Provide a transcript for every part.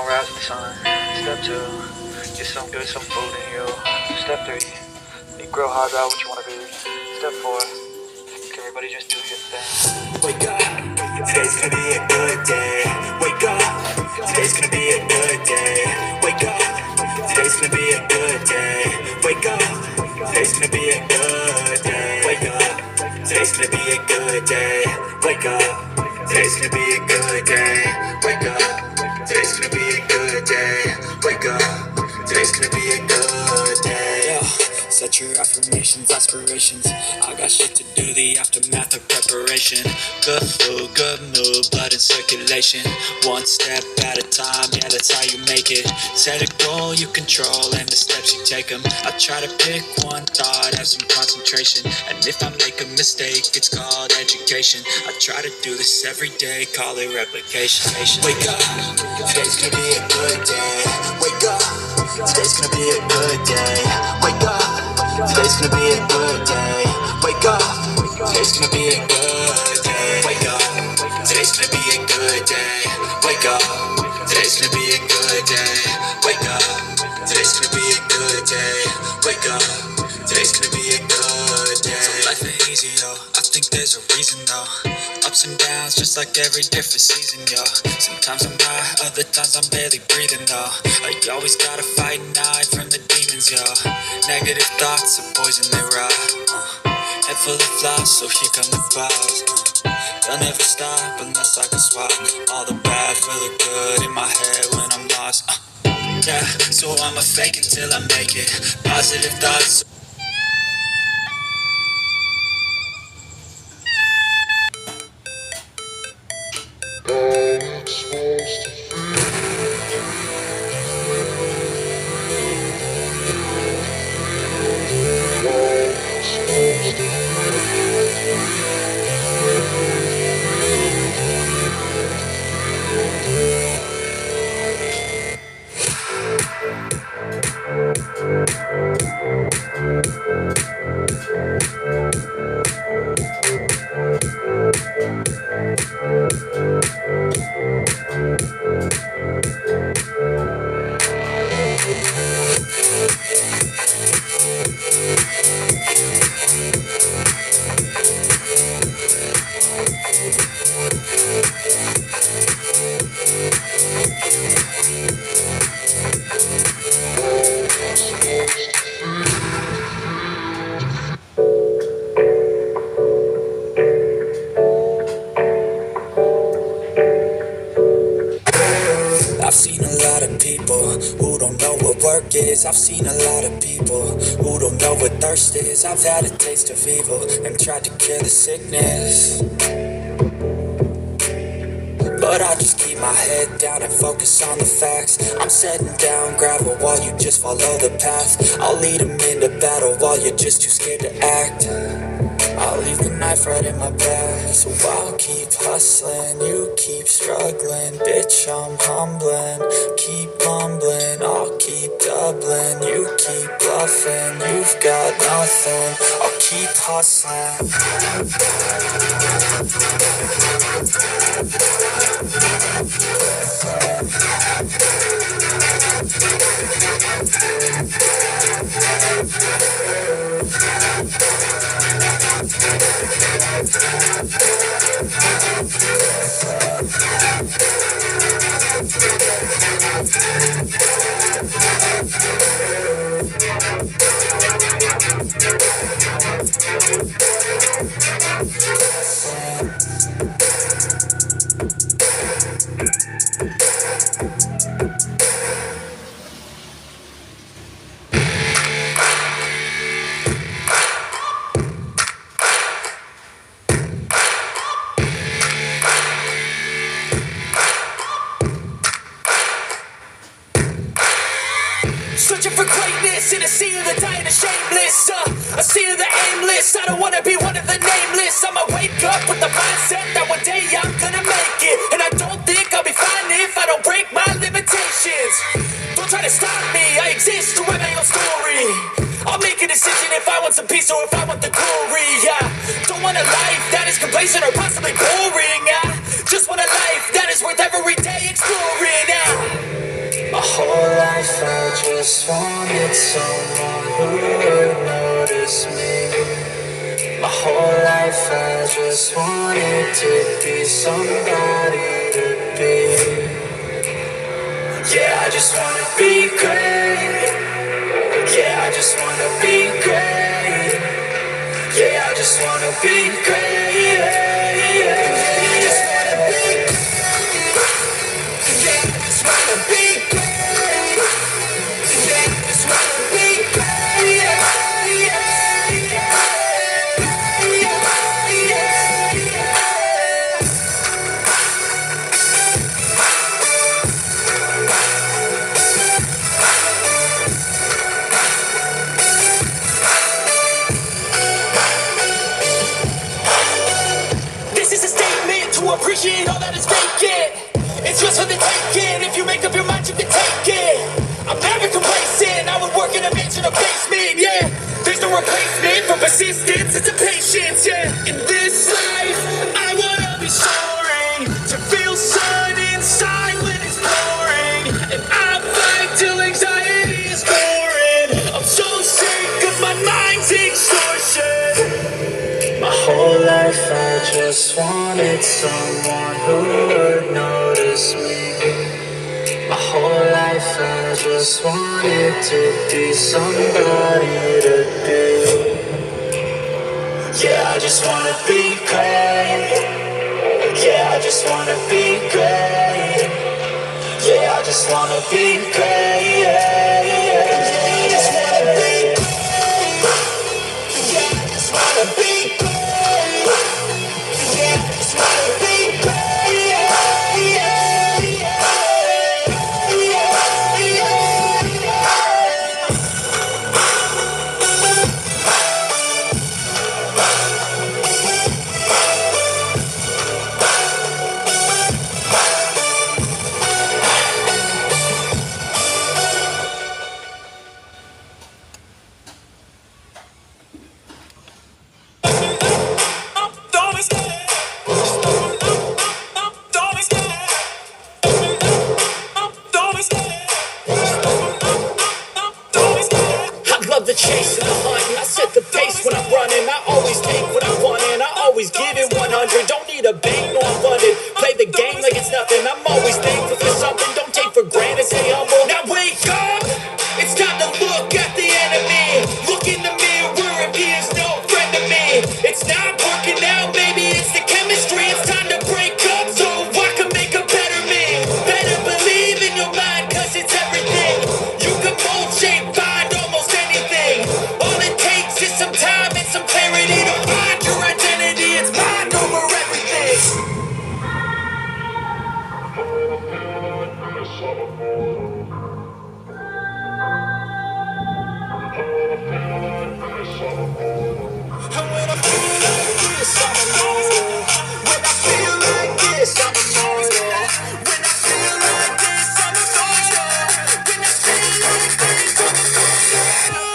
gonna rise with the sun. Step 2, get some good, some food in you. Step 3, you grow hard out what you wanna be. Step 4, can everybody just do your thing. Wake up, today's gonna be a good day. Wake up, today's gonna be a good day. Wake up, today's gonna be a good day. Wake up, today's gonna be a good day. Wake up, today's gonna be a good day. Wake up, today's gonna be a good day. Wake up, today's gonna be a good day. Wake up, today's gonna be a good day. Set your affirmations, aspirations. I got shit to do, the aftermath of preparation. Good food, good mood, blood in circulation. One step at a time, yeah, that's how you make it. Set a goal you control and the steps you take them. I try to pick one thought, have some concentration. And if I make a mistake, it's called education. I try to do this every day, call it replication. Wake up, today's gonna be a good day. Wake up, today's gonna be a good day. Wake up, today's gonna be a good day. Wake up, today's gonna be a good day. Wake up, today's gonna be a good day. Wake up, today's gonna be a good day. Wake up, today's gonna be a good day. Wake up, today's gonna be a good day. So life ain't easy, yo. I think there's a reason, though. Ups and downs, just like every different season, yo. Sometimes I'm high, other times I'm barely breathing, though. Like you always gotta fight and hide from the demons, yo. Negative thoughts are poison, they rot. Head full of flies, so here come the clouds. They'll never stop unless I can swap all the bad for the good in my head when I'm lost. Yeah, so I'ma fake it till I make it. Positive thoughts. I've seen a lot of people who don't know what work is. I've seen a lot of people who don't know what thirst is. I've had a taste of evil and tried to cure the sickness, but I just keep my head down and focus on the facts. I'm setting down gravel while you just follow the path. I'll lead them into battle while you're just too scared to act. I'll leave the knife right in my back. So I'll keep hustling, you keep struggling. Bitch, I'm humbling, keep mumbling. I'll keep doubling, you keep bluffing. You've got nothing, I'll keep hustling. Searching for greatness in a sea of the dying and shameless, a sea of the aimless. I don't wanna be one of the nameless. I'ma wake up with the mindset that one day I'm gonna make it, and I don't think I'll be fine if I don't break my limitations. Don't try to stop me, I exist to write my own story. I'll make a decision if I want some peace or if I want the glory. Don't want a life that is complacent or possibly boring. Just want a life that is worth every day exploring. life I just wanted someone who would notice me. My whole life I just wanted to be somebody to be. Yeah, I just wanna be great. Yeah, I just wanna be great. Yeah, I just wanna be great. Yeah, yeah, I just wanna be great. Yeah, I just wanna be great. Yeah, I just wanna be great. Yeah, yeah, yeah, yeah, yeah. This is a statement to appreciate all that is vacant. It's just for the taking. If you make up your mind, you can take it. I'm never complacent. I would work in a mansion or basement. Yeah, there's no replacement for persistence. It's a patience. Yeah, in this life, I wanna be soaring to feel sun inside when it's pouring, and I fight till anxiety is boring. I'm so sick of my mind's extortion. My whole life I just wanted someone who would notice me. My whole life I just wanted to be somebody to be. Yeah, I just wanna be great. Yeah, I just wanna be great. Yeah, I just wanna be great. Yeah, yeah, yeah. I just wanna be great. Yeah, I just wanna be great. Yeah, I just wanna be great. Yeah, yeah, yeah, yeah, yeah. Don't be scared. Don't be scared. Don't be scared. I love the chase and the hunt, and I set the pace when I'm running. I always take what I want and I always give it 100. Don't need a bank, no I'm funded. Play the game like it's nothing. I'm always thankful for something. Don't take for granted, stay humble. Now wake up! It's time to look at the enemy. Look in the mirror if he is no friend to me. It's not working out, maybe it's the chemistry. It's time to break up so I can make a better me. Better believe in your mind, cause it's everything. You can mold, shape, find almost anything. All it takes is some time and some clarity to find your identity. It's mind over everything. And when I feel like this, I'm immortal. When I feel like this, I'm immortal. When I feel like this, I'm immortal. When I feel like this, I'm immortal.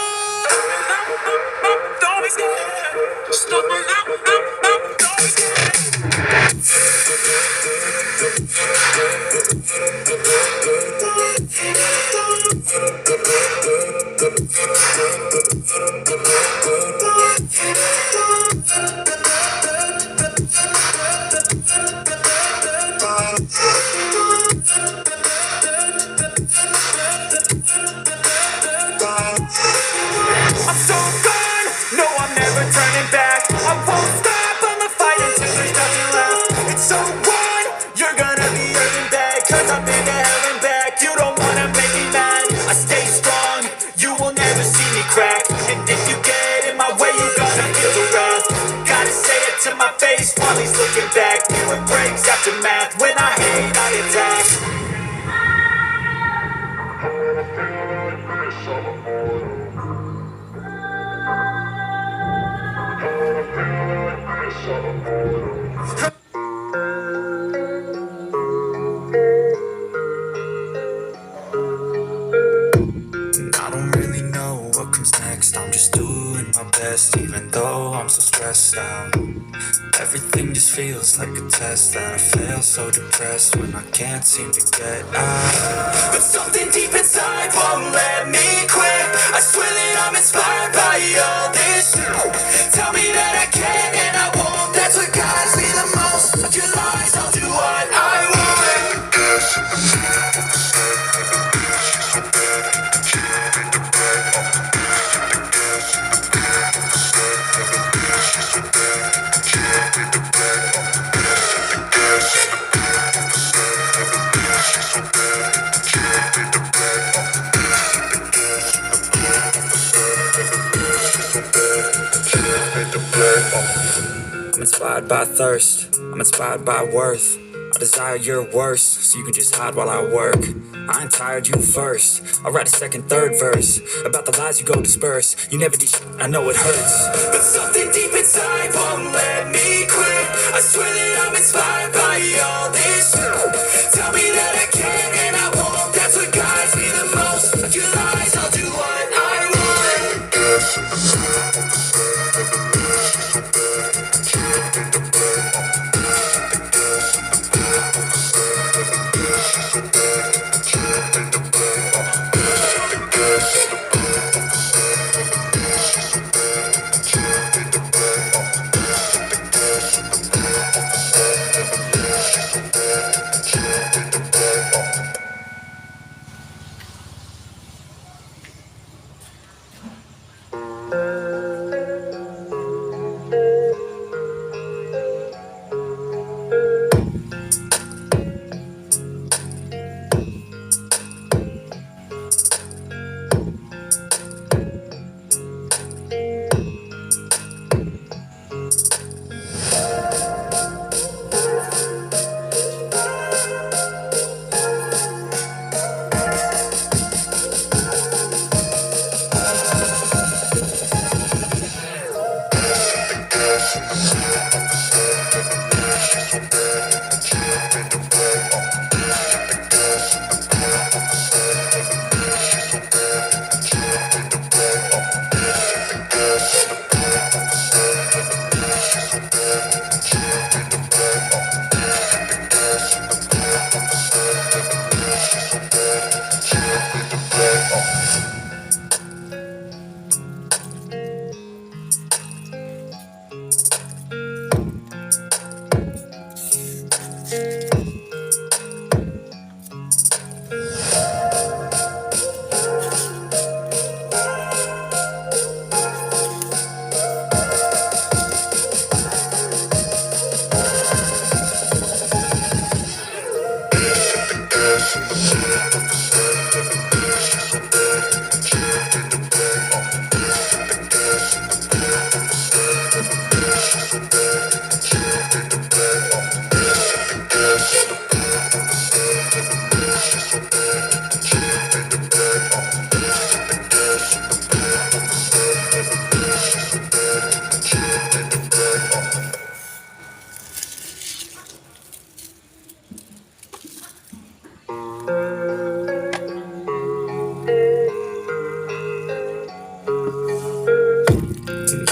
Don't be scared. Stop it now. Don't be scared. I'm so gone, no I'm never turning back. I won't stop, I'ma fight until there's nothing left. It's so on, you're gonna be hurting bad. Cause I've been to hell and back. You don't wanna make me mad, I stay strong, you will never see me crack. And if you get in my way, you gotta feel the wrath. Gotta say it to my face while he's looking back. New it breaks after math, when I hate I attack. I don't really know what comes next. I'm just doing my best, even though I'm so stressed out. Everything just feels like a test that I fail, so depressed when I can't seem to get out. The but something deep inside won't let me quit. I swear that I'm inspired by all this shit. Tell me that I can and I won't. That's what guides me the most. Fuck your lies, I'll do what I want. I'm inspired by thirst, I'm inspired by worth. I desire your worst, so you can just hide while I work. I ain't tired, you first. I'll write a second, third verse about the lies you go disperse. You never did shit, I know it hurts, but something deep inside won't let me quit. I swear that I'm inspired by all this shit. Tell me that I can and I won't. That's what guides me the most. Fuck your lies, I'll do what I want.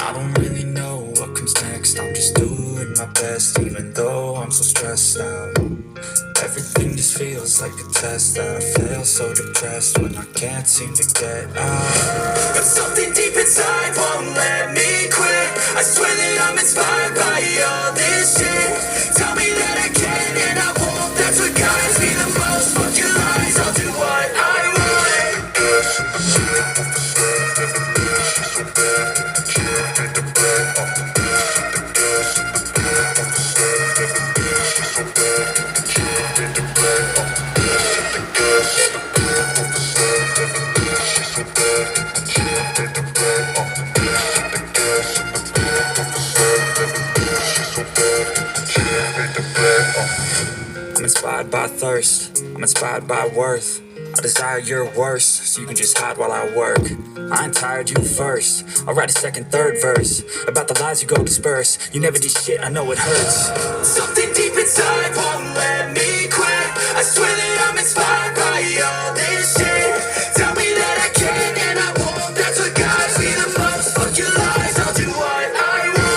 I don't really know what comes next. I'm just doing my best, even though I'm so stressed out. Everything just feels like a test that I fail, so depressed when I can't seem to get out. But something deep inside won't let me quit. I swear that I'm inspired by all this shit. Tell me that I can and I won't. That's what guides me the most. Fuck your lies, I'll do what I I'm inspired by thirst, I'm inspired by worth. I desire your worst, so you can just hide while I work. I ain't tired, you first. I'll write a second, third verse about the lies you go disperse. You never did shit, I know it hurts. Something deep inside won't let me quit. I swear that I'm inspired by all this shit. Tell me that I can and I won't. That's what guides me the most. Fuck your lies, I'll do what I want.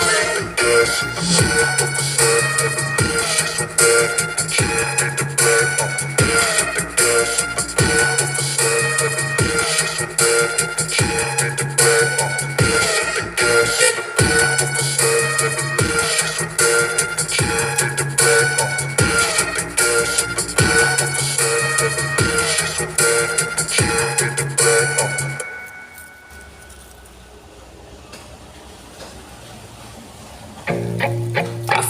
I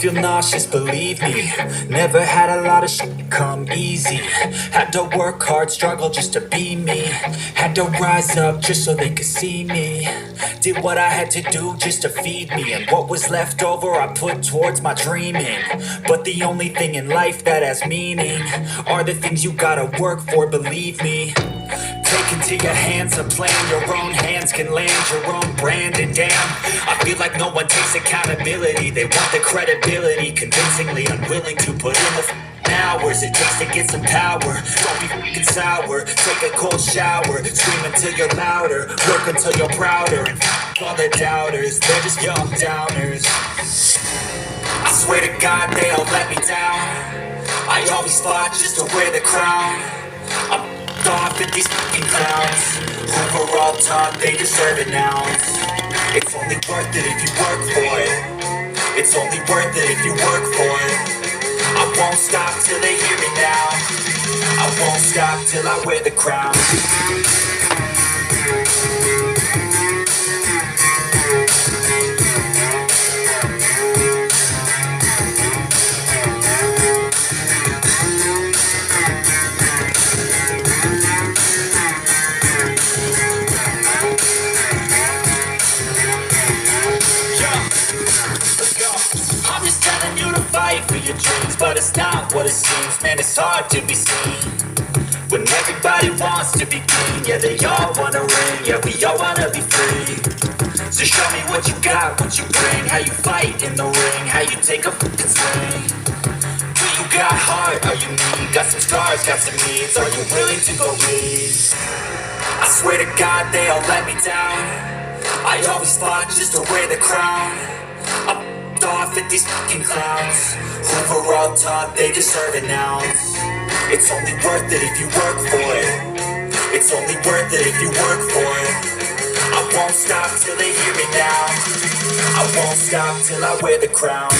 feel nauseous, believe me. Never had a lot of shit come easy. Had to work hard, struggle just to be me. Had to rise up just so they could see me. Did what I had to do just to feed me. And what was left over I put towards my dreaming. But the only thing in life that has meaning are the things you gotta work for, believe me. Take into your hands a plan. Your own hands can land your own brand. And damn, I feel like no one takes accountability. They want the credibility, convincingly unwilling to put in the hours it takes to get some power. Don't be fucking sour. Take a cold shower. Scream until you're louder. Work until you're prouder. And all the doubters, they're just young downers. I swear to God they all let me down. I always fought just to wear the crown. I'm off at these fucking clowns. Who were all taught they deserve it now. It's only worth it if you work for it. It's only worth it if you work for it. I won't stop till they hear me now. I won't stop till I wear the crown. I'm just telling you to fight for your dreams, but it's not what it seems. Man, it's hard to be seen when everybody wants to be king. Yeah, they all wanna ring. Yeah, we all wanna be free. So show me what you got, what you bring. How you fight in the ring, how you take a fucking swing. Do you got heart? Are you mean? Got some scars, got some needs. Are you willing to go bleed? I swear to God they all let me down. I always fought just to wear the crown. I'm off at these fucking clowns. Who were all taught they deserve it now. It's only worth it if you work for it. It's only worth it if you work for it. I won't stop till they hear me now. I won't stop till I wear the crown.